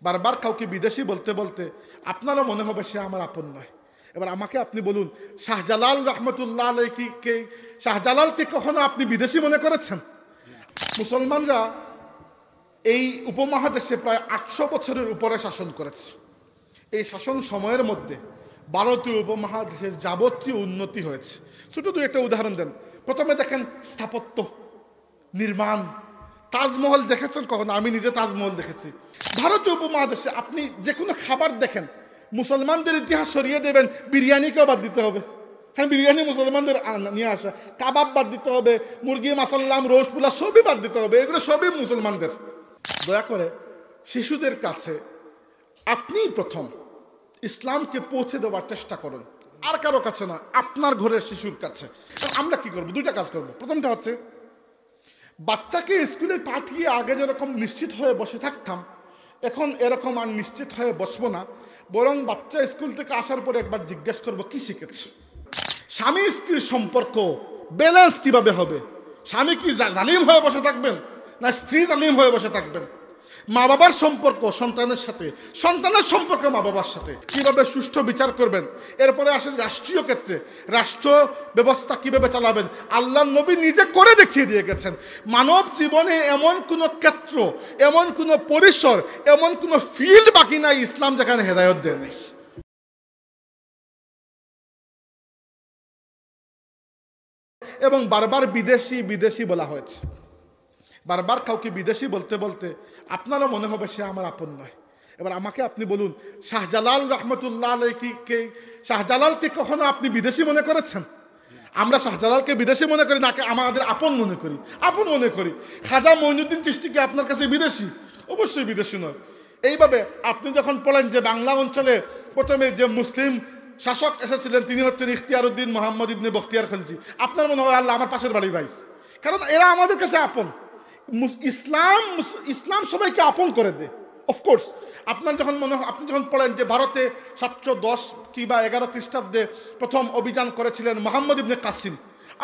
বারবার কাউকে বিদেশি বলতে বলতে আপনারও মনে হবে সে আমার আপন নয়। এবার আমাকে আপনি বলুন, শাহজালাল রহমতুল্লাহ আলাইহিকে শাহজালালকে কখনো আপনি বিদেশি মনে করেছেন? মুসলমানরা এই উপমহাদেশে প্রায় 800 বছরের উপরে শাসন করেছে। এই শাসন সময়ের মধ্যে ভারতীয় উপমহাদেশের যাবতীয় উন্নতি হয়েছে। ছোট দুই একটা উদাহরণ দেন। প্রথমে দেখেন স্থাপত্য, নির্মাণ। তাজমহল দেখেছেন কখনো? আমি নিজে তাজমহল দেখেছি। ভারতীয় উপমহাদেশে আপনি যে কোনো খাবার দেখেন, মুসলমানদের ইতিহাস সরিয়ে দেবেন, বিরিয়ানিকেও বাদ দিতে হবে। হ্যাঁ, বিরিয়ানি মুসলমানদের নিয়ে আসা, কাবাব বাদ দিতে হবে, মুরগি মাসাল্লাম, রোস্ট পোলা সবই বাদ দিতে হবে, এগুলো সবই মুসলমানদের। দয়া করে শিশুদের কাছে আপনিই প্রথম ইসলামকে পৌঁছে দেওয়ার চেষ্টা করুন, আর কারো কাছে না, আপনার ঘরের শিশুর কাছে। আমরা কি করব? দুইটা কাজ করব। প্রথমটা হচ্ছে, বাচ্চাকে স্কুলে পাঠিয়ে আগে যেরকম নিশ্চিত হয়ে বসে থাকতাম, এখন এরকম আর নিশ্চিত হয়ে বসবো না। বরং বাচ্চা স্কুল থেকে আসার পরে একবার জিজ্ঞেস করবো কি শিখেছে। স্বামী স্ত্রীর সম্পর্ক ব্যালেন্স কিভাবে হবে? স্বামী কি জালিম হয়ে বসে থাকবেন, না স্ত্রী জালিম হয়ে বসে থাকবেন? মা বাবার সম্পর্ক সন্তানের সাথে, সন্তানের সম্পর্ক মা বাবার সাথে কিভাবে সুষ্ঠু বিচার করবেন। এরপরে আসেন রাষ্ট্রীয় ক্ষেত্রে, রাষ্ট্র ব্যবস্থা কিভাবে চালাবেন। আল্লাহ নবী নিজে করে দেখিয়ে দিয়ে গেছেন। মানব জীবনে এমন কোনো ক্ষেত্র, এমন কোনো পরিসর, এমন কোনো ফিল্ড বাকি নাই ইসলাম যেখানে হেদায়েত দেয় নাই। এবং বারবার বিদেশি বিদেশি বলা হয়েছে। বারবার কাউকে বিদেশি বলতে বলতে আপনারও মনে হবে সে আমার আপন নয়। এবার আমাকে আপনি বলুন, শাহজালাল রহমতুল্লাহ আলাইহিকে শাহজালালকে কখনো আপনি বিদেশি মনে করেছেন? আমরা শাহজালালকে বিদেশি মনে করি, নাকি আমাদের আপন মনে করি? আপন মনে করি। খাজা মঈনুদ্দিন চিশতিকে আপনার কাছে বিদেশি? অবশ্যই বিদেশি নয়। এইভাবে আপনি যখন পড়েন যে বাংলা অঞ্চলে প্রথমে যে মুসলিম শাসক এসেছিলেন তিনি হচ্ছেন ইখতিয়ারউদ্দিন মোহাম্মদ ইবনে বখতিয়ার খলজি, আপনার মনে হয় আল্লাহ আমার পাশের বাড়ির ভাই, কারণ এরা আমাদের কাছে আপন। ইসলাম সবাইকে আপন করে দেয়। অফকোর্স আপনার যখন আপনি যখন পড়েন যে ভারতে 710 কিংবা 11 খ্রিস্টাব্দে প্রথম অভিযান করেছিলেন মোহাম্মদ ইবনে কাসিম,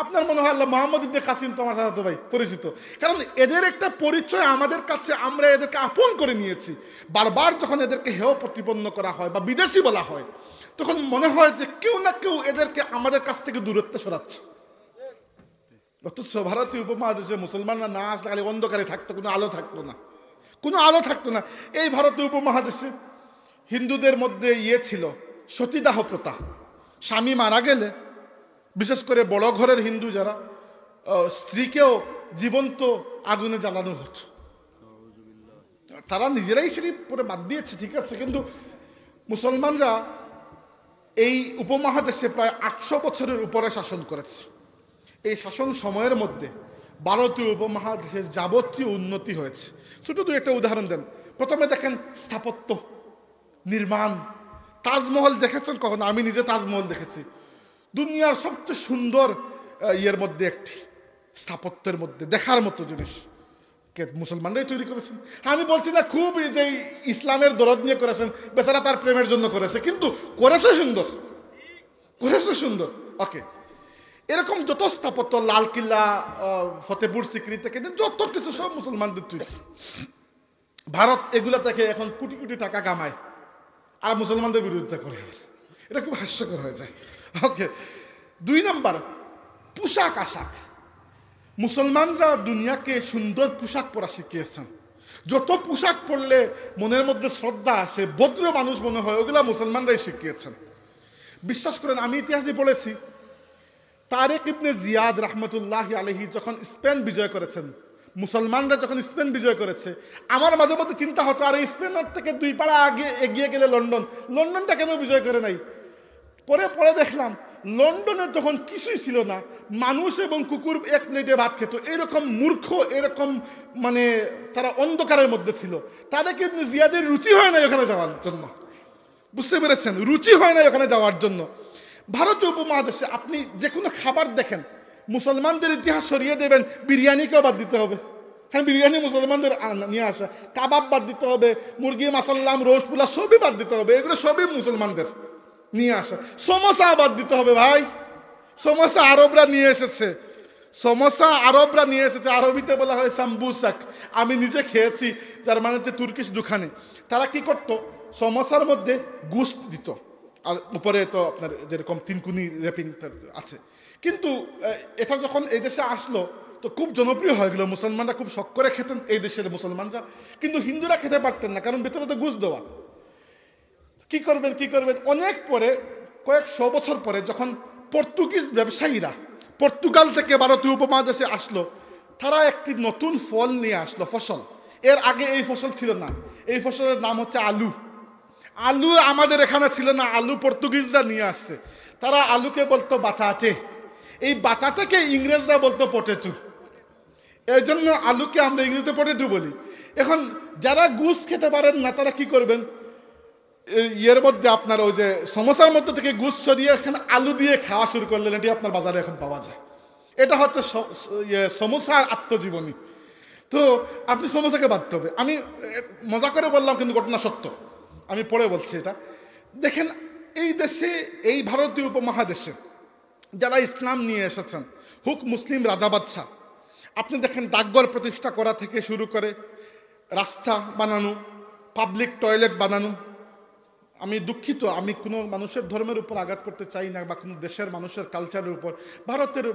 আপনার মনে হয় আল্লাহ মোহাম্মদ ইবনে কাসিম তো আমার সাথে ভাই পরিচিত, কারণ এদের একটা পরিচয় আমাদের কাছে, আমরা এদেরকে আপন করে নিয়েছি। বারবার যখন এদেরকে হেয় প্রতিপন্ন করা হয় বা বিদেশি বলা হয়, তখন মনে হয় যে কেউ না কেউ এদেরকে আমাদের কাছ থেকে দূরত্বে সরাচ্ছে। অথচ ভারতীয় উপমহাদেশে মুসলমানরা না আসলে খালি অন্ধকারে থাকতো, কোনো আলো থাকতো না, কোনো আলো থাকতো না। এই ভারতীয় উপমহাদেশে হিন্দুদের মধ্যে ছিল সতীদাহ প্রথা। স্বামী মারা গেলে, বিশেষ করে বড় ঘরের হিন্দু যারা, স্ত্রীকেও জীবন্ত আগুনে জ্বালানো হতো। তারা নিজেরাই সেটি পরে বাদ দিয়েছে, ঠিক আছে, কিন্তু মুসলমানরা এই উপমহাদেশে প্রায় 800 বছরের উপরে শাসন করেছে। এই শাসন সময়ের মধ্যে ভারতীয় উপমহাদেশের যাবতীয় উন্নতি হয়েছে। ছোট দুই একটা উদাহরণ দেন। প্রথমে দেখেন স্থাপত্য, নির্মাণ। তাজমহল দেখেছেন কখনো? আমি নিজে তাজমহল দেখেছি। দুনিয়ার সবচেয়ে সুন্দর ইয়ের মধ্যে একটি, স্থাপত্যের মধ্যে দেখার মতো জিনিস মুসলমানরাই তৈরি করেছেন। আমি বলছি না খুব যে ইসলামের দরদ নিয়ে করেছেন, বেচারা তার প্রেমের জন্য করেছে, কিন্তু করেছে সুন্দর, করেছে সুন্দর। ওকে, এরকম যত স্থাপত্য, লালকিল্লা, ফতেপুর সিক্রি থেকে যত কিছু সব মুসলমানদের তৈরি। ভারত এগুলা থেকে এখন কোটি কোটি টাকা কামায় আর মুসলমানদের বিরোধিতা করে, এটা খুব হাস্যকর হয়ে যায়। ওকে, 2 নম্বর পোশাক আশাক। মুসলমানরা দুনিয়াকে সুন্দর পোশাক পরা শিখিয়েছেন। যত পোশাক পরলে মনের মধ্যে শ্রদ্ধা আসে, ভদ্র মানুষ মনে হয়, ওগুলা মুসলমানরাই শিখিয়েছেন। বিশ্বাস করেন, আমি ইতিহাসে পড়েছি, তারেক ইবনে জিয়াদ রহমতুল্লাহি আলাইহি যখন স্পেন বিজয় করেছেন, মুসলমানরা যখন স্পেন বিজয় করেছে, আমার মাঝে মধ্যে চিন্তা হতো, আর স্পেনের থেকে 2 পাড়া আগে এগিয়ে গেলে লন্ডনটা কেন বিজয় করে নাই? পরে দেখলাম লন্ডনে তখন কিছুই ছিল না, মানুষ এবং কুকুর এক প্লেটে ভাত খেত, এরকম মূর্খ, এরকম মানে তারা অন্ধকারের মধ্যে ছিল। তাদেরকে জিয়াদের রুচি হয় না ওখানে যাওয়ার জন্য, বুঝতে পেরেছেন? রুচি হয় না ওখানে যাওয়ার জন্য। ভারতীয় উপমহাদেশে আপনি যে কোনো খাবার দেখেন, মুসলমানদের ইতিহাস সরিয়ে দেবেন, বিরিয়ানিকেও বাদ দিতে হবে। হ্যাঁ, বিরিয়ানি মুসলমানদের নিয়ে আসা, কাবাব বাদ দিতে হবে, মুরগি মাসাল্লাম, রোস্ট পোলা সবই বাদ দিতে হবে, এগুলো সবই মুসলমানদের নিয়ে আসা। সমোসা বাদ দিতে হবে ভাই, সমোসা আরবরা নিয়ে এসেছে, সমোসা আরবরা নিয়ে এসেছে, আরবিতে বলা হয় সাম্বুসাক। আমি নিজে খেয়েছি, যার মানে হচ্ছে তুর্কিশ দোকানে। তারা কি করতো, সমোসার মধ্যে গোশত দিত, আর উপরে তো আপনার যেরকম তিনকুনি র্যাপিং আছে। কিন্তু এটা যখন এই দেশে আসলো তো খুব জনপ্রিয় হয়ে গেল, মুসলমানরা খুব শখ করে খেতেন এই দেশের মুসলমানরা, কিন্তু হিন্দুরা খেতে পারতেন না, কারণ ভেতরে তো গোশত দেওয়া। কি করবেন অনেক পরে, কয়েকশো বছর পরে, যখন পর্তুগিজ ব্যবসায়ীরা পর্তুগাল থেকে ভারতীয় উপমহাদেশে আসলো, তারা একটি নতুন ফল নিয়ে আসলো, ফসল। এর আগে এই ফসল ছিল না। এই ফসলের নাম হচ্ছে আলু। আলু আমাদের এখানে ছিল না, আলু পর্তুগিজরা নিয়ে আসছে। তারা আলুকে বলতো বাটাটে, এই বাটাটাকে ইংরেজরা বলতো পটেটো। এই জন্য আলুকে আমরা ইংরেজিতে পটেটো বলি। এখন যারা গুস খেতে পারেন না, তারা কি করবেন, ইয়ের মধ্যে আপনার ওই যে সমোসার মধ্যে থেকে গুস সরিয়ে এখানে আলু দিয়ে খাওয়া শুরু করলেন। এটি আপনার বাজারে এখন পাওয়া যায়। এটা হচ্ছে সমোসার আত্মজীবনী। তো আপনি সমোসাকে বাঁধতে হবে। আমি মজা করে বললাম, কিন্তু ঘটনা সত্য, আমি পড়ে বলছি এটা। দেখেন, এই দেশে, এই ভারতীয় উপমহাদেশে যারা ইসলাম নিয়ে এসেছেন, হুক মুসলিম রাজা বাদশাহ, আপনি দেখেন ডাকঘর প্রতিষ্ঠা করা থেকে শুরু করে রাস্তা বানানো, পাবলিক টয়লেট বানানো। আমি দুঃখিত, আমি কোনো মানুষের ধর্মের উপর আঘাত করতে চাই না, বা কোনো দেশের মানুষের কালচারের উপর। ভারতের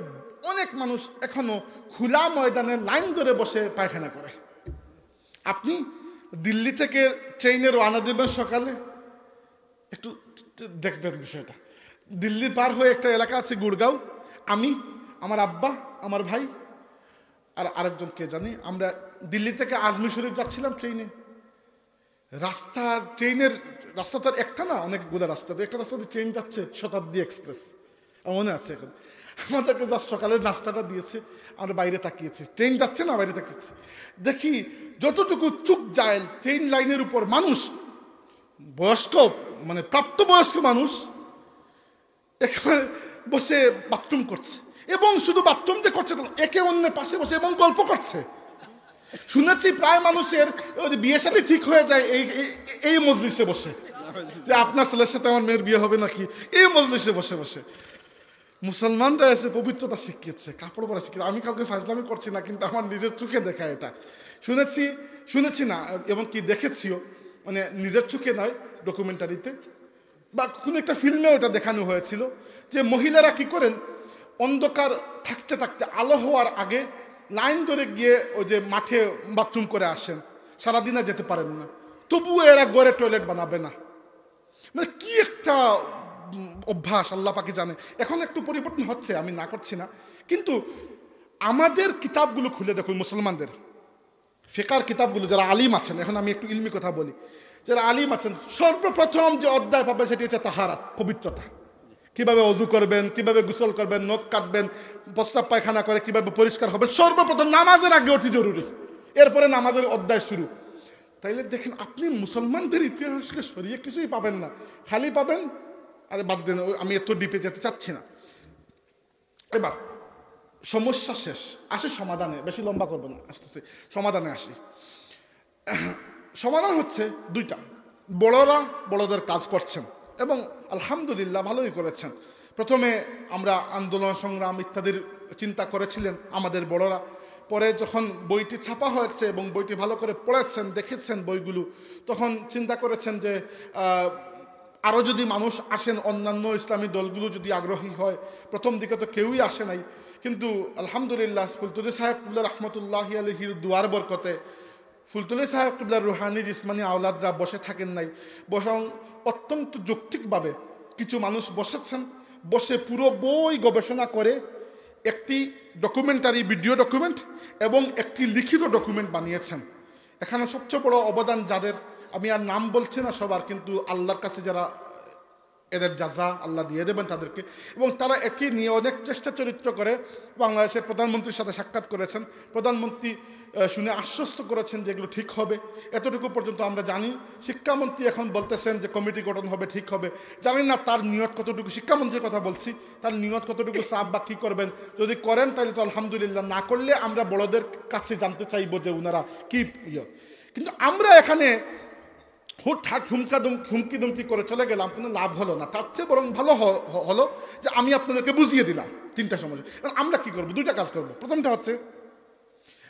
অনেক মানুষ এখনো খোলা ময়দানে লাইন ধরে বসে পায়খানা করে। আপনি দিল্লি থেকে ট্রেনে রওনা দেবেন সকালে, একটু দেখবেন বিষয়টা। দিল্লি পার হয়ে একটা এলাকা আছে গুড়গাঁও, আমি, আমার আব্বা, আমার ভাই আর আরেকজন কে জানি, আমরা দিল্লি থেকে আজমির শরীফ যাচ্ছিলাম ট্রেনে। ট্রেনের রাস্তা তো আর একটা না, অনেকগুলো রাস্তা। একটা রাস্তাতে ট্রেন যাচ্ছে, শতাব্দী এক্সপ্রেস, আমার মনে আছে এখন। আমাদেরকে জাস্ট সকালের নাস্তাটা দিয়েছে, আমরা বাইরে তাকিয়েছি, ট্রেন যাচ্ছে না, বাইরে তাকিয়েছি। দেখি যতটুকু চোখ যায় ট্রেন লাইনের উপর মানুষ, বয়স্ক মানে প্রাপ্তবয়স্ক মানুষ এখানে বসে বাথরুম করছে, এবং শুধু বাথরুম যে করছে একে অন্যের পাশে বসে এবং গল্প করছে। শুনেছি প্রায় মানুষের বিয়ে সাথে ঠিক হয়ে যায় এই মজলিসে বসে, যে আপনার ছেলের সাথে আমার মেয়ের বিয়ে হবে নাকি, এই মজলিসে বসে বসে। মুসলমানরা এসে পবিত্রতা শিখিয়েছে, কাপড় পরা শিখিয়েছে। আমি কাউকে ফাজলামি করছি না, কিন্তু আমার নিজের চোখে দেখা এটা। শুনেছি না, এবং কি দেখেছিও, মানে নিজের চোখে নয়, ডকুমেন্টারিতে বা কোনো একটা ফিল্মেও এটা দেখানো হয়েছিল, যে মহিলারা কি করেন, অন্ধকার থাকতে থাকতে আলো হওয়ার আগে লাইন ধরে গিয়ে ওই যে মাঠে বাথরুম করে আসেন, সারাদিন আর যেতে পারেন না, তবুও এরা ঘরে টয়লেট বানাবে না। মানে কি একটা অভ্যাস, আল্লাহ পাকি জানে। এখন একটু পরিবর্তন হচ্ছে, আমি না করছি না, কিন্তু আমাদের কিতাবগুলো খুলে দেখুন, মুসলমানদের ফিকার কিতাবগুলো, যারা আলিম আছেন, এখন আমি একটু ইলমি কথা বলি, যারা আলিম আছেন, সর্বপ্রথম যে অধ্যায় পাবেন সেটি হচ্ছে তাহারাত, পবিত্রতা। কিভাবে অজু করবেন, কিভাবে গোসল করবেন, নখ কাটবেন, প্রস্রাব পায়খানা করে কিভাবে পরিষ্কার হবেন, সর্বপ্রথম নামাজের আগে অতি জরুরি, এরপরে নামাজের অধ্যায় শুরু। তাইলে দেখেন, আপনি মুসলমানদের ইতিহাসকে সরিয়ে কিছুই পাবেন না, খালি পাবেন, আরে বাদ দেন, আমি এত ডিপে যেতে চাচ্ছি না। এবার সমস্যা শেষ, আসে সমাধানে, বেশি লম্বা করবো না, আসতেছে সমাধানে আসি। সমাধান হচ্ছে দুইটা। বড়রা বড়দের কাজ করছেন, এবং আলহামদুলিল্লাহ ভালোই করেছেন। প্রথমে আমরা আন্দোলন সংগ্রাম ইত্যাদির চিন্তা করেছিলেন আমাদের বড়রা, পরে যখন বইটি ছাপা হয়েছে এবং বইটি ভালো করে পড়েছেন, দেখেছেন বইগুলো, তখন চিন্তা করেছেন যে আরও যদি মানুষ আসেন, অন্যান্য ইসলামী দলগুলো যদি আগ্রহী হয়। প্রথম দিকে তো কেউই আসে নাই, কিন্তু আলহামদুলিল্লাহ ফুলতুলি সাহেব কিবলা রহমতুল্লাহি আলাইহির দুয়ার বরকতে, ফুলতুলি সাহেব কিবলার রুহানি জিসমানি আওলাদরা বসে থাকেন নাই, বরং অত্যন্ত যৌক্তিকভাবে কিছু মানুষ বসেছেন, বসে পুরো বই গবেষণা করে একটি ডকুমেন্টারি ভিডিও ডকুমেন্ট এবং একটি লিখিত ডকুমেন্ট বানিয়েছেন। এখানে সবচেয়ে বড় অবদান যাদের, আমি আর নাম বলছি না সবার, কিন্তু আল্লাহর কাছে যারা এদের জাযা আল্লাহ দিয়ে দেবেন তাদেরকে, এবং তারা একে নিয়ে অনেক চেষ্টা চরিত্র করে বাংলাদেশের প্রধানমন্ত্রীর সাথে সাক্ষাৎ করেছেন। প্রধানমন্ত্রী শুনে আশ্বস্ত করেছেন যে এগুলো ঠিক হবে, এতটুকু পর্যন্ত আমরা জানি। শিক্ষামন্ত্রী এখন বলতেছেন যে কমিটি গঠন হবে, ঠিক হবে, জানি না তার নিয়ত কতটুকু। শিক্ষামন্ত্রীর কথা বলছি, তার নিয়ত কতটুকু সাফ বা কী করবেন, যদি করেন তাহলে তো আলহামদুলিল্লাহ, না করলে আমরা বড়দের কাছে জানতে চাইবো যে ওনারা কী ইয়ে। কিন্তু আমরা এখানে হুটহাট হুমকি দুমকি করে চলে গেলাম, কোনো লাভ হলো না। তার চেয়ে বরং ভালো হলো যে আমি আপনাদেরকে বুঝিয়ে দিলাম। তিনটা সমস্যা। আমরা কি করব? দুইটা কাজ করব। প্রথমটা হচ্ছে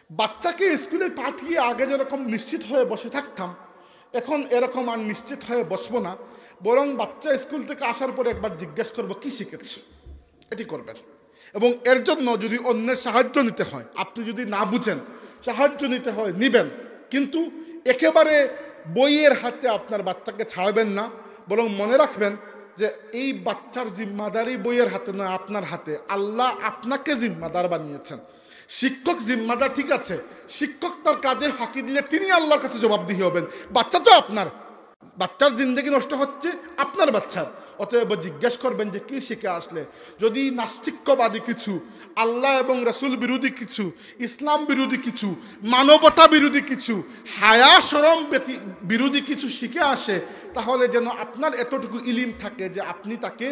বাচ্চাকে স্কুলে পাঠিয়ে আগে যেরকম নিশ্চিত হয়ে বসে থাকতাম, এখন এরকম আর নিশ্চিত হয়ে বসবো না, বরং বাচ্চা স্কুল থেকে আসার পরে একবার জিজ্ঞেস করবো কি শিখেছে, এটি করবেন। এবং এর জন্য যদি অন্যের সাহায্য নিতে হয়, আপনি যদি না বুঝেন সাহায্য নিতে হয় নিবেন, কিন্তু একেবারে বইয়ের হাতে আপনার বাচ্চাকে ছাড়বেন না, বরং মনে রাখবেন যে এই বাচ্চার জিম্মাদারি বইয়ের হাতে নয়, আপনার হাতে। আল্লাহ আপনাকে জিম্মাদার বানিয়েছেন। শিক্ষক জিম্মাদার ঠিক আছে, শিক্ষক তার কাজে ফাঁকি দিলে তিনি আল্লাহর কাছে জবাবদিহি হবেন। বাচ্চা তো আপনার, বাচ্চার জিন্দেগি নষ্ট হচ্ছে আপনার বাচ্চার, অতএব জিজ্ঞেস করবেন যে কি শিখে আসলে। যদি নাস্তিক্যবাদী কিছু, আল্লাহ এবং রাসূল বিরোধী কিছু, ইসলাম বিরোধী কিছু, মানবতা বিরোধী কিছু, হায়া শরম বিরোধী কিছু শিখে আসে, তাহলে যেন আপনার এতটুকু ইলিম থাকে যে আপনি তাকে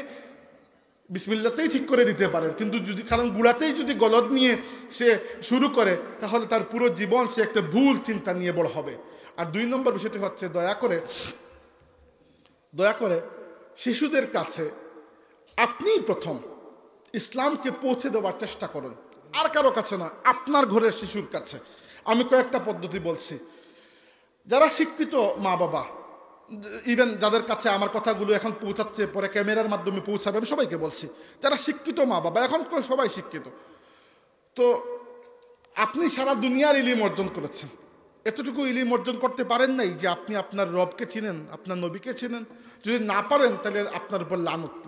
বিসমিল্লাতেই ঠিক করে দিতে পারেন। কিন্তু যদি কারণ গুড়াতেই যদি গলদ নিয়ে সে শুরু করে, তাহলে তার পুরো জীবন সে একটা ভুল চিন্তা নিয়ে বড় হবে। আর 2 নম্বর বিষয়টি হচ্ছে দয়া করে শিশুদের কাছে আপনি প্রথম ইসলামকে পৌঁছে দেওয়ার চেষ্টা করুন, আর কারো কাছে না, আপনার ঘরের শিশুর কাছে। আমি কয়েকটা পদ্ধতি বলছি। যারা শিক্ষিত মা বাবা, ইভেন যাদের কাছে আমার কথাগুলো এখন পৌঁছাচ্ছে, পরে ক্যামেরার মাধ্যমে পৌঁছাবে, আমি সবাইকে বলছি, যারা শিক্ষিত মা বাবা, এখন সবাই শিক্ষিত, তো আপনি সারা দুনিয়ার ইলিম অর্জন করেছেন, এতটুকু ইলিম অর্জন করতে পারেন নাই যে আপনি আপনার রবকে চিনেন, আপনার নবীকে চিনেন? যদি না পারেন তাহলে আপনার উপর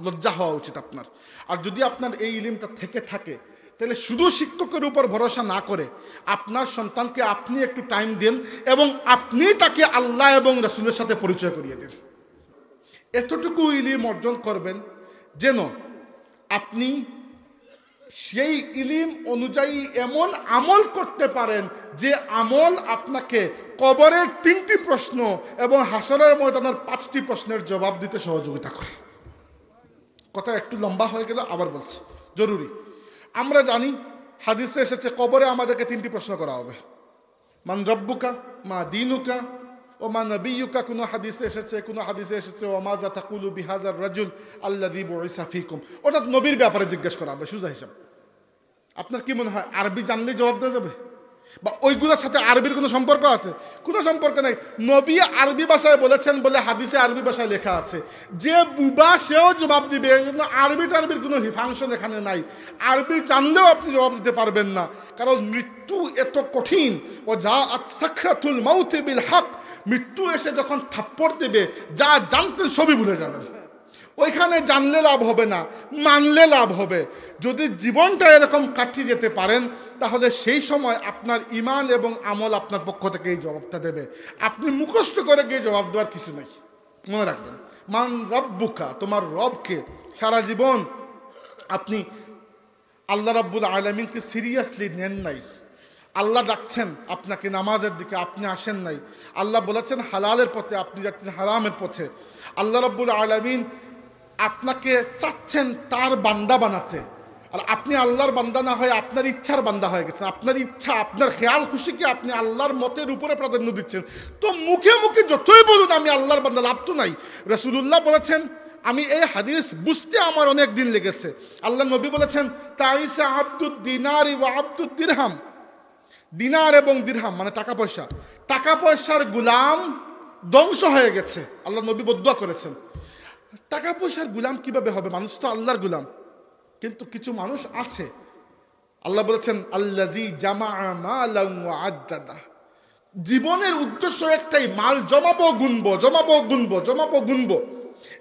লজ্জা হওয়া উচিত আপনার। আর যদি আপনার এই ইলিমটা থেকে থাকে, তাহলে শুধু শিক্ষকের উপর ভরসা না করে আপনার সন্তানকে আপনি একটু টাইম দেন এবং আপনি তাকে আল্লাহ এবং রাসূলের সাথে পরিচয় করিয়ে দেন। এতটুকু ইলিম অর্জন করবেন যেন আপনি সেই ইলিম অনুযায়ী এমন আমল করতে পারেন যে আমল আপনাকে কবরের 3টি প্রশ্ন এবং হাসরের ময়দানের 5টি প্রশ্নের জবাব দিতে সহযোগিতা করে। কথা একটু লম্বা হয়ে গেল, আবার বলছি, জরুরি। আমরা জানি হাদিসে এসেছে কবরে আমাদেরকে 3টি প্রশ্ন করা হবে। মান রব্বুকা, মা দীনুকা ও মা নবিয়ুকা। কোনো হাদিসে এসেছে ও মা যা তাকুলু বিহাজার রাজুল আল্লাযী বুইসা ফীকুম। অর্থাৎ নবীর ব্যাপারে জিজ্ঞেস করা হবে সোজা হিসাব। আপনার কি মনে হয় আরবি জানলেই জবাব দেওয়া যাবে? বা ওইগুলোর সাথে আরবির কোনো সম্পর্ক আছে? কোনো সম্পর্ক নেই। নবী আরবি ভাষায় বলেছেন বলে হাদিসে আরবি ভাষায় লেখা আছে। যে বুবা সেও জবাব দিবে, এই জন্য আরবির কোনো ফাংশন এখানে নাই। আরবি জানলেও আপনি জবাব দিতে পারবেন না, কারণ মৃত্যু এত কঠিন। ও যা সাকরাতুল মাউতি বিল হক, মৃত্যু এসে যখন থাপ্পড় দেবে, যা জানতেন সবই ভুলে যাবেন। ওইখানে জানলে লাভ হবে না, মানলে লাভ হবে। যদি জীবনটা এরকম কাটিয়ে যেতে পারেন, তাহলে সেই সময় আপনার ইমান এবং আমল আপনার পক্ষ থেকে এই জবাবটা দেবে। আপনি মুখস্থ করে গিয়ে জবাব দেওয়ার কিছু নেই। মনে রাখবেন, মান রব্বুকা, তোমার রবকে। সারা জীবন আপনি আল্লাহ রাব্বুল আলামিনকে সিরিয়াসলি নেন নাই। আল্লাহ ডাকছেন আপনাকে নামাজের দিকে, আপনি আসেন নাই। আল্লাহ বলেছেন হালালের পথে, আপনি যাচ্ছেন হারামের পথে। আল্লাহ রাব্বুল আলামিন আপনাকে চাচ্ছেন তার বান্দা বানাতে, আর আপনি আল্লাহর বান্দা না হয়ে আপনার ইচ্ছার বান্দা হয়ে গেছেন। আপনার ইচ্ছা, আপনার খেয়াল খুশিকে আপনি আল্লাহর মতের উপরে প্রাধান্য দিচ্ছেন। তো মুখে মুখে যতই বলুন আমি আল্লাহর বান্দা, লাভ তো নাই। রাসূলুল্লাহ বলেছেন, আমি এই হাদিস বুঝতে আমার অনেক দিন লেগেছে। আল্লাহ নবী বলেছেন, তাইসা আব্দুদ দিনারি ওয়া আব্দুদ দিরহাম। দিনার এবং দিরহাম মানে টাকা পয়সা, টাকা পয়সার গুলাম ধ্বংস হয়ে গেছে। আল্লাহ নবী বদদুয়া করেছেন। টাকা পয়সার গুলাম কিভাবে হবে? মানুষ তো আল্লাহর গুলাম। কিন্তু কিছু মানুষ আছে, আল্লাহ বলেছেন আল্লাযী জামাআ মালান ওয়া আদ্দাদা। জীবনের উদ্দেশ্য একটাই, মাল জমাবো গুনবো, জমাবো গুনবো, জমাবো গুনবো,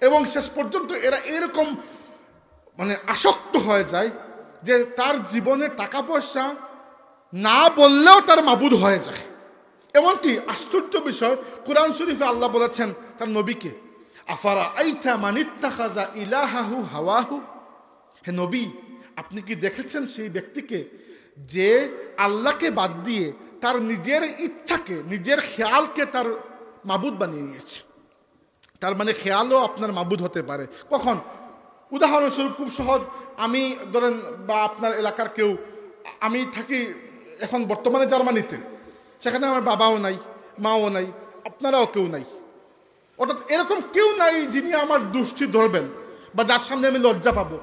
এবং শেষ পর্যন্ত এরা এরকম মানে আসক্ত হয়ে যায় যে তার জীবনে টাকা পয়সা না বললেও তার মাবুদ হয়ে যায়। এমনকি আশ্চর্য বিষয়, কুরআন শরীফে আল্লাহ বলেছেন তার নবীকে, আফারা আইতা মান ইত্তাখাযা ইলাহাহু হাওয়াহু। হে নবী, আপনি কি দেখেছেন সেই ব্যক্তিকে যে আল্লাহকে বাদ দিয়ে তার নিজের ইচ্ছাকে, নিজের খেয়ালকে তার মাবুদ বানিয়ে নিয়েছে? তার মানে খেয়ালও আপনার মাবুদ হতে পারে। কখন? উদাহরণস্বরূপ খুব সহজ, আমি ধরেন বা আপনার এলাকার কেউ, আমি থাকি এখন বর্তমানে জার্মানিতে, সেখানে আমার বাবাও নাই, মাও নাই, আপনারাও কেউ নাই। অর্থাৎ এরকম কেউ নাই যিনি আমার দৃষ্টি ধরবেন বা যার সামনে আমি লজ্জা পাবো।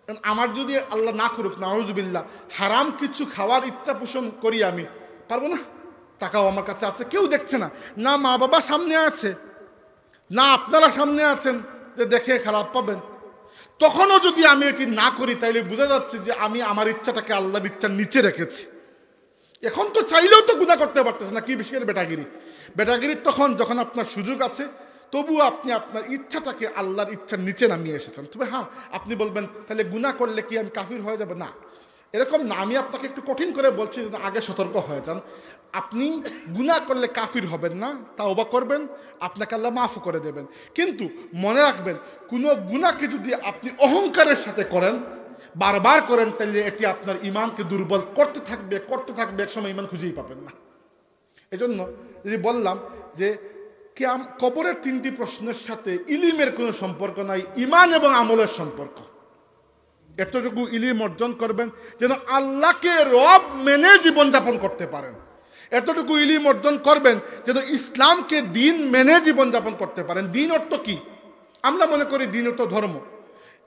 কারণ আমার যদি আল্লাহ না করুক নাউজুবিল্লাহ হারাম কিছু খাওয়ার ইচ্ছা পোষণ করি, আমি পারবো না। টাকাও আমার কাছে আছে, কেউ দেখছে না, না মা বাবা সামনে আছে, না আপনারা সামনে আছেন যে দেখে খারাপ পাবেন, তখনও যদি আমি এটি না করি তাইলে বোঝা যাচ্ছে যে আমি আমার ইচ্ছাটাকে আল্লাহর ইচ্ছার নিচে রেখেছি। এখন তো চাইলেও তো গুনাহ করতে পারতেছে না, কি বিশেষ বেটাগিরি তখন যখন আপনার সুযোগ আছে, তবুও আপনি আপনার ইচ্ছাটাকে আল্লাহর ইচ্ছার নিচে নামিয়ে এসেছেন। তবে হ্যাঁ, আপনি বলবেন তাহলে গুনাহ করলে কি আমি কাফির হয়ে যাব? না, এরকম না। আমি আপনাকে একটু কঠিন করে বলছি, আগে সতর্ক হয়ে যান। আপনি গুনাহ করলে কাফির হবেন না, তাওবা করবেন, আপনাকে আল্লাহ মাফ করে দেবেন। কিন্তু মনে রাখবেন, কোনো গুনাহকে যদি আপনি অহংকারের সাথে করেন, বারবার করেন, তাহলে এটি আপনার ইমানকে দুর্বল করতে থাকবে, একসময় ইমান খুঁজেই পাবেন না। এজন্য যদি বললাম যে কবরের 3টি প্রশ্নের সাথে ইলিমের কোনো সম্পর্ক নাই, ইমান এবং আমলের সম্পর্ক। এতটুকু ইলিম অর্জন করবেন যেন আল্লাহকে রব মেনে জীবনযাপন করতে পারেন। এতটুকু ইলিম অর্জন করবেন যেন ইসলামকে দিন মেনে জীবনযাপন করতে পারেন। দিন অর্থ কি? আমরা মনে করি দিন অর্থ ধর্ম।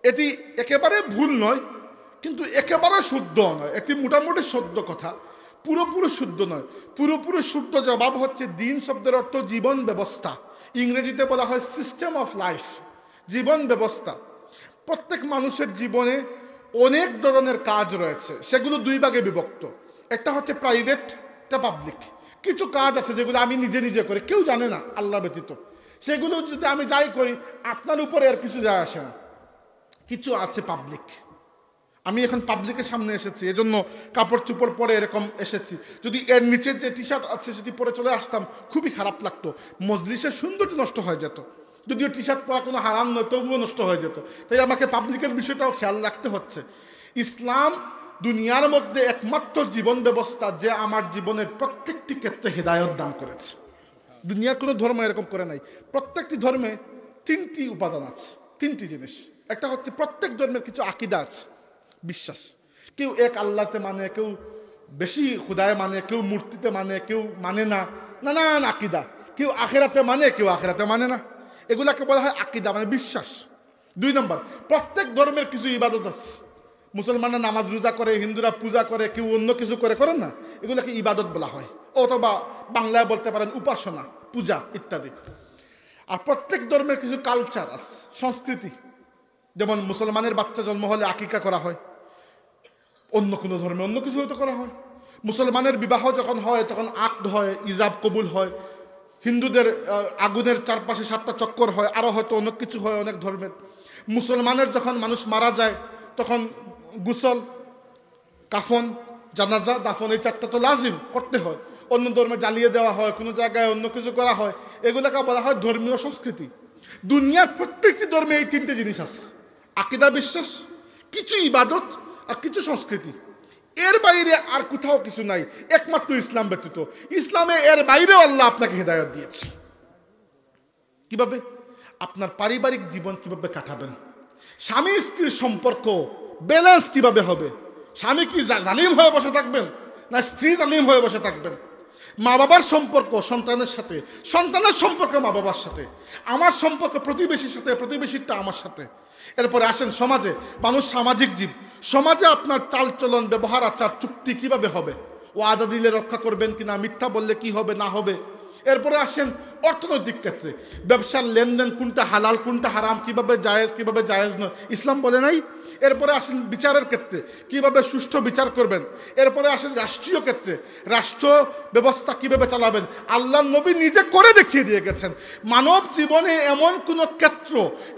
এটি একেবারে ভুল নয়, কিন্তু একেবারে শুদ্ধ নয়। এটি মোটামুটি শুদ্ধ কথা, পুরোপুরি শুদ্ধ নয়। পুরোপুরি শুদ্ধ জবাব হচ্ছে দিন শব্দের অর্থ জীবন ব্যবস্থা। ইংরেজিতে বলা হয় সিস্টেম অফ লাইফ, জীবন ব্যবস্থা। প্রত্যেক মানুষের জীবনে অনেক ধরনের কাজ রয়েছে, সেগুলো 2 ভাগে বিভক্ত। একটা হচ্ছে প্রাইভেট, একটা পাবলিক। কিছু কাজ আছে যেগুলো আমি নিজে করি, কেউ জানে না আল্লাহ ব্যতীত। সেগুলো যদি আমি যাই করি, আপনার উপরে আর কিছু যায় আসে না। কিছু আছে পাবলিক। আমি এখন পাবলিকের সামনে এসেছি, এজন্য কাপড় চোপড় পরে এরকম এসেছি। যদি এর নিচে যে টি শার্ট আছে সেটি পরে চলে আসতাম, খুবই খারাপ লাগতো, মজলিসের সৌন্দর্য নষ্ট হয়ে যেত। যদিও টি শার্ট পরা কোনো হারাম নয়, তবুও নষ্ট হয়ে যেত। তাই আমাকে পাবলিকের বিষয়টাও খেয়াল রাখতে হচ্ছে। ইসলাম দুনিয়ার মধ্যে একমাত্র জীবন ব্যবস্থা যে আমার জীবনের প্রত্যেকটি ক্ষেত্রে হেদায়ত দান করেছে। দুনিয়ার কোনো ধর্ম এরকম করে নাই। প্রত্যেকটি ধর্মে 3টি উপাদান আছে, 3টি জিনিস। একটা হচ্ছে প্রত্যেক ধর্মের কিছু আকীদা আছে, বিশ্বাস। কেউ এক আল্লাহতে মানে, কেউ বেশি খুদায় মানে, কেউ মূর্তিতে মানে, কেউ মানে না, নানান আকীদা। কেউ আখিরাতে মানে, কেউ আখিরাতে মানে না। এগুলাকে বলা হয় আকীদা, মানে বিশ্বাস। 2 নম্বর, প্রত্যেক ধর্মের কিছু ইবাদত আছে। মুসলমানরা নামাজ রোজা করে, হিন্দুরা পূজা করে, কেউ অন্য কিছু করেন না, এগুলাকে ইবাদত বলা হয়, অথবা বাংলায় বলতে পারেন উপাসনা, পূজা ইত্যাদি। আর প্রত্যেক ধর্মের কিছু কালচার আছে, সংস্কৃতি। যেমন মুসলমানের বাচ্চা জন্ম হলে আকিকা করা হয়, অন্য কোনো ধর্মে অন্য কিছু হয়তো করা হয়। মুসলমানের বিবাহ যখন হয় তখন আকদ হয়, ইজাব কবুল হয়। হিন্দুদের আগুনের চারপাশে 7টা চক্কর হয়, আরও হয়তো অনেক কিছু হয় অনেক ধর্মের। মুসলমানের যখন মানুষ মারা যায় তখন গোসল, কাফন, জানাজা, দাফন, এই 4টা তো লাজিম করতে হয়। অন্য ধর্মে জ্বালিয়ে দেওয়া হয়, কোনো জায়গায় অন্য কিছু করা হয়, এগুলোকে বলা হয় ধর্মীয় সংস্কৃতি। দুনিয়ার প্রত্যেকটি ধর্মে এই 3টে জিনিস আছে, আকীদা বিশ্বাস, কিছু ইবাদত আর কিছু সংস্কৃতি। এর বাইরে আর কোথাও কিছু নাই, একমাত্র ইসলাম ব্যতীত। ইসলামে এর বাইরেও আল্লাহ আপনাকে হেদায়েত দিয়েছে। কিভাবে? আপনার পারিবারিক জীবন কিভাবে কাটাবেন, স্বামী স্ত্রীর সম্পর্ক ব্যালেন্স কিভাবে হবে। স্বামী কি জালিম হয়ে বসে থাকবেন, না স্ত্রী জালিম হয়ে বসে থাকবেন? মা বাবার সম্পর্ক সন্তানের সাথে, সন্তানের সম্পর্ক মা বাবার সাথে, আমার সম্পর্ক প্রতিবেশীর সাথে, প্রতিবেশীরটা আমার সাথে। এরপরে আসেন সমাজে। মানুষ সামাজিক জীব। সমাজে আপনার চালচলন, ব্যবহার, আচার, চুক্তি কিভাবে হবে, ওয়াদা দিলে রক্ষা করবেন কিনা, মিথ্যা বললে কি হবে না হবে। এরপরে আসেন অর্থনৈতিক ক্ষেত্রে, ব্যবসার লেনদেন কোনটা হালাল কোনটা হারাম, কিভাবে জায়েজ নয়, ইসলাম বলে নাই। এরপরে আসেন বিচারের ক্ষেত্রে, কিভাবে সুষ্ঠু বিচার করবেন। এরপরে আসেন রাষ্ট্রীয় ক্ষেত্রে, রাষ্ট্র ব্যবস্থা কিভাবে চালাবেন। আল্লাহ নবী নিজে করে দেখিয়ে দিয়ে গেছেন। মানব জীবনে এমন কোনো ক্ষেত্র,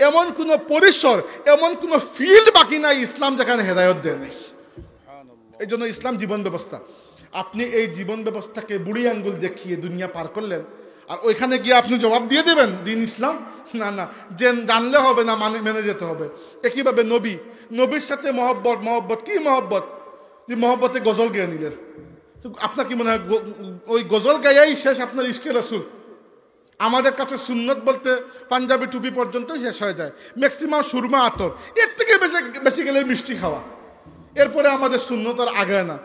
এমন কোনো পরিসর, এমন কোনো ফিল্ড বাকি নাই ইসলাম যেখানে হেদায়েত দেয় নেই। এই জন্য ইসলাম জীবন ব্যবস্থা। আপনি এই জীবন ব্যবস্থাকে বুড়ি আঙ্গুল দেখিয়ে দুনিয়া পার করলেন, আর ওইখানে গিয়ে আপনি জবাব দিয়ে দেবেন দিন ইসলাম? না, জানলে হবে না, মেনে যেতে হবে। একইভাবে নবীর সাথে মহব্বত কি মহব্বত? যে মহব্বতে গজল গেয়ে নিলেন। আপনার কি মনে হয় ওই গজল গাইয়াই শেষ আপনার ইশকে রাসূল? আমাদের কাছে সুন্নত বলতে পাঞ্জাবি টুপি পর্যন্তই শেষ হয়ে যায়, ম্যাক্সিমাম সুরমা আতর, এর থেকে বেশি গেলে মিষ্টি খাওয়া, এরপরে আমাদের সুন্নত আর আগায় না।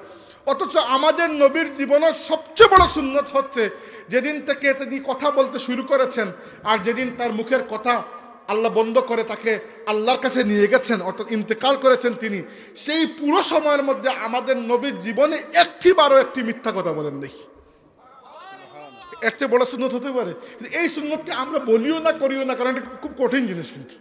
অথচ আমাদের নবীর জীবনের সবচেয়ে বড় সুন্নত হচ্ছে যেদিন থেকে তিনি কথা বলতে শুরু করেছেন, আর যেদিন তার মুখের কথা আল্লাহ বন্ধ করে তাকে আল্লাহর কাছে নিয়ে গেছেন, অর্থাৎ ইন্তেকাল করেছেন তিনি, সেই পুরো সময়ের মধ্যে আমাদের নবীর জীবনে একটিবারও একটি মিথ্যা কথা বলেন নেই। এর চেয়ে বড় সুন্নত হতে পারে? এই সুন্নতকে আমরা বলিও না, করিও না, কারণ এটা খুব কঠিন জিনিস। কিন্তু